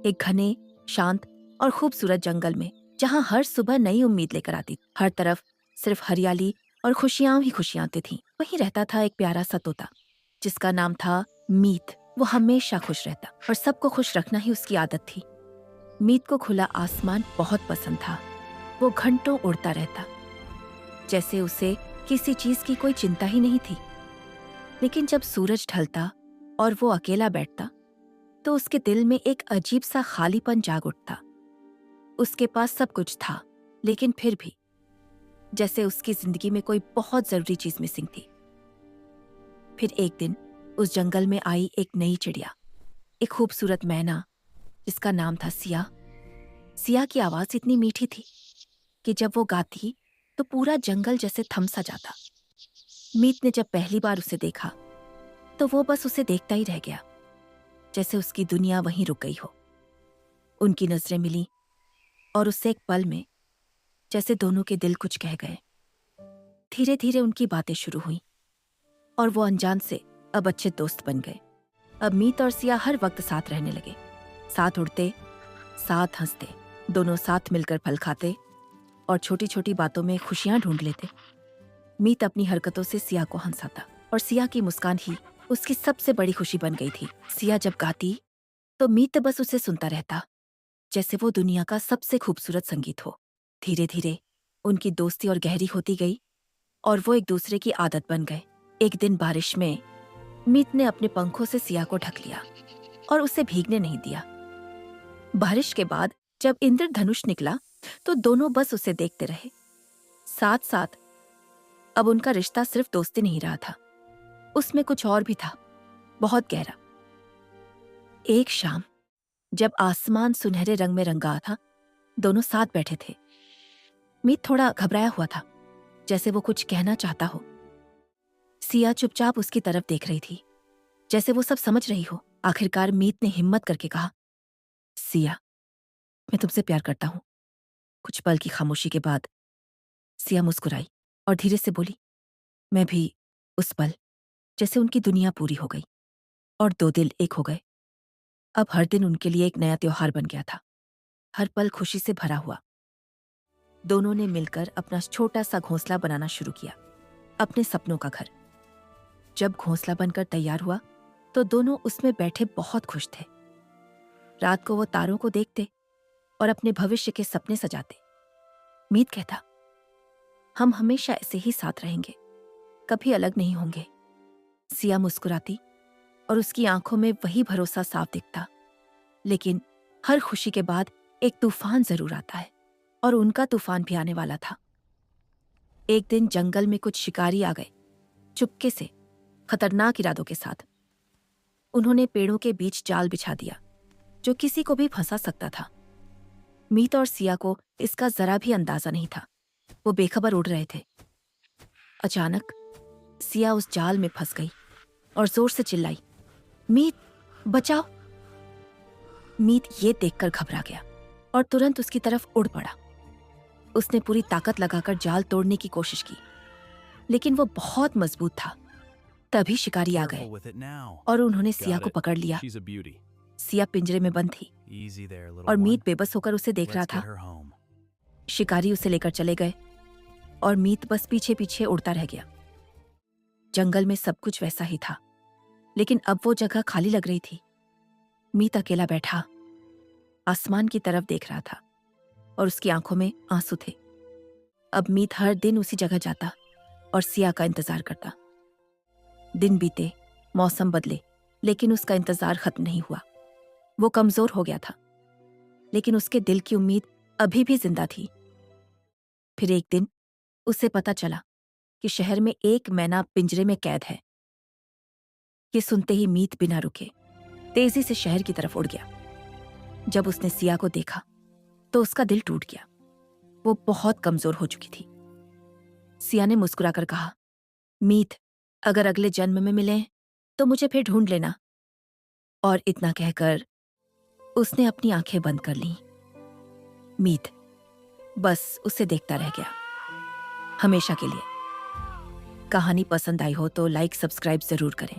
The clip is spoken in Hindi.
एक घने, शांत और खूबसूरत जंगल में, जहाँ हर सुबह नई उम्मीद लेकर आती। हर तरफ सिर्फ हरियाली और खुशियां ही खुशियां आती थीं। वहीं रहता था एक प्यारा सा तोता, जिसका नाम था मीत। वो हमेशा खुश रहता और सबको खुश रखना ही उसकी आदत थी। मीत को खुला आसमान बहुत पसंद था। वो घंटों उड़ता रहता, जैसे उसे किसी चीज की कोई चिंता ही नहीं थी। लेकिन जब सूरज ढलता और वो अकेला बैठता, तो उसके दिल में एक अजीब सा खालीपन जाग उठता। उसके पास सब कुछ था, लेकिन फिर भी जैसे उसकी जिंदगी में कोई बहुत जरूरी चीज मिसिंग थी। फिर एक दिन उस जंगल में आई एक नई चिड़िया, एक खूबसूरत मैना जिसका नाम था सिया। सिया की आवाज इतनी मीठी थी कि जब वो गाती तो पूरा जंगल जैसे थम सा जाता। मीत ने जब पहली बार उसे देखा तो वो बस उसे देखता ही रह गया, जैसे उसकी दुनिया वहीं रुक गई हो। उनकी नजरें मिली और उससे एक पल में जैसे दोनों के दिल कुछ कह गए। धीरे धीरे उनकी बातें शुरू हुई और वो अनजान से अब अच्छे दोस्त बन गए। अब मीत और सिया हर वक्त साथ रहने लगे, साथ उड़ते, साथ हंसते, दोनों साथ मिलकर फल खाते और छोटी छोटी बातों में खुशियां ढूंढ लेते। मीत अपनी हरकतों से सिया को हंसाता और सिया की मुस्कान ही उसकी सबसे बड़ी खुशी बन गई थी। सिया जब गाती तो मीत बस उसे सुनता रहता, जैसे वो दुनिया का सबसे खूबसूरत संगीत हो। धीरे धीरे उनकी दोस्ती और गहरी होती गई और वो एक दूसरे की आदत बन गए। एक दिन बारिश में मीत ने अपने पंखों से सिया को ढक लिया और उसे भीगने नहीं दिया। बारिश के बाद जब इंद्रधनुष निकला तो दोनों बस उसे देखते रहे। साथ साथ अब उनका रिश्ता सिर्फ दोस्ती नहीं रहा था, उसमें कुछ और भी था, बहुत गहरा। एक शाम जब आसमान सुनहरे रंग में रंगा था, दोनों साथ बैठे थे। मीत थोड़ा घबराया हुआ था, जैसे वो कुछ कहना चाहता हो। सिया चुपचाप उसकी तरफ देख रही थी, जैसे वो सब समझ रही हो। आखिरकार मीत ने हिम्मत करके कहा, सिया, मैं तुमसे प्यार करता हूं। कुछ पल की खामोशी के बाद सिया मुस्कुराई और धीरे से बोली, मैं भी। उस पल जैसे उनकी दुनिया पूरी हो गई और दो दिल एक हो गए। अब हर दिन उनके लिए एक नया त्योहार बन गया था, हर पल खुशी से भरा हुआ। दोनों ने मिलकर अपना छोटा सा घोंसला बनाना शुरू किया, अपने सपनों का घर। जब घोंसला बनकर तैयार हुआ तो दोनों उसमें बैठे बहुत खुश थे। रात को वो तारों को देखते और अपने भविष्य के सपने सजाते। मीत कहता, हम हमेशा ऐसे ही साथ रहेंगे, कभी अलग नहीं होंगे। सिया मुस्कुराती और उसकी आंखों में वही भरोसा साफ दिखता। लेकिन हर खुशी के बाद एक तूफान जरूर आता है, और उनका तूफान भी आने वाला था। एक दिन जंगल में कुछ शिकारी आ गए, चुपके से, खतरनाक इरादों के साथ। उन्होंने पेड़ों के बीच जाल बिछा दिया, जो किसी को भी फंसा सकता था। मीत और सिया को इसका जरा भी अंदाजा नहीं था, वो बेखबर उड़ रहे थे। अचानक सिया उस जाल में फंस गई और जोर से चिल्लाई, मीत, बचाओ। मीत ये देखकर घबरा गया और तुरंत उसकी तरफ उड़ पड़ा। उसने पूरी ताकत लगाकर जाल तोड़ने की कोशिश की, लेकिन वो बहुत मजबूत था। तभी शिकारी आ गए और उन्होंने सिया को पकड़ लिया। सिया पिंजरे में बंद थी और मीत बेबस होकर उसे देख रहा था। शिकारी उसे लेकर चले गए और मीत बस पीछे पीछे उड़ता रह गया। जंगल में सब कुछ वैसा ही था, लेकिन अब वो जगह खाली लग रही थी। मीत अकेला बैठा आसमान की तरफ देख रहा था और उसकी आंखों में आंसू थे। अब मीत हर दिन उसी जगह जाता और सिया का इंतजार करता। दिन बीते, मौसम बदले, लेकिन उसका इंतजार खत्म नहीं हुआ। वो कमजोर हो गया था, लेकिन उसके दिल की उम्मीद अभी भी जिंदा थी। फिर एक दिन उसे पता चला कि शहर में एक मैना पिंजरे में कैद है। ये सुनते ही मीत बिना रुके तेजी से शहर की तरफ उड़ गया। जब उसने सिया को देखा तो उसका दिल टूट गया। वो बहुत कमजोर हो चुकी थी। सिया ने मुस्कुराकर कहा, मीत, अगर अगले जन्म में मिलें तो मुझे फिर ढूंढ लेना। और इतना कहकर उसने अपनी आंखें बंद कर लीं। मीत बस उसे देखता रह गया, हमेशा के लिए। कहानी पसंद आई हो तो लाइक, सब्सक्राइब जरूर करें।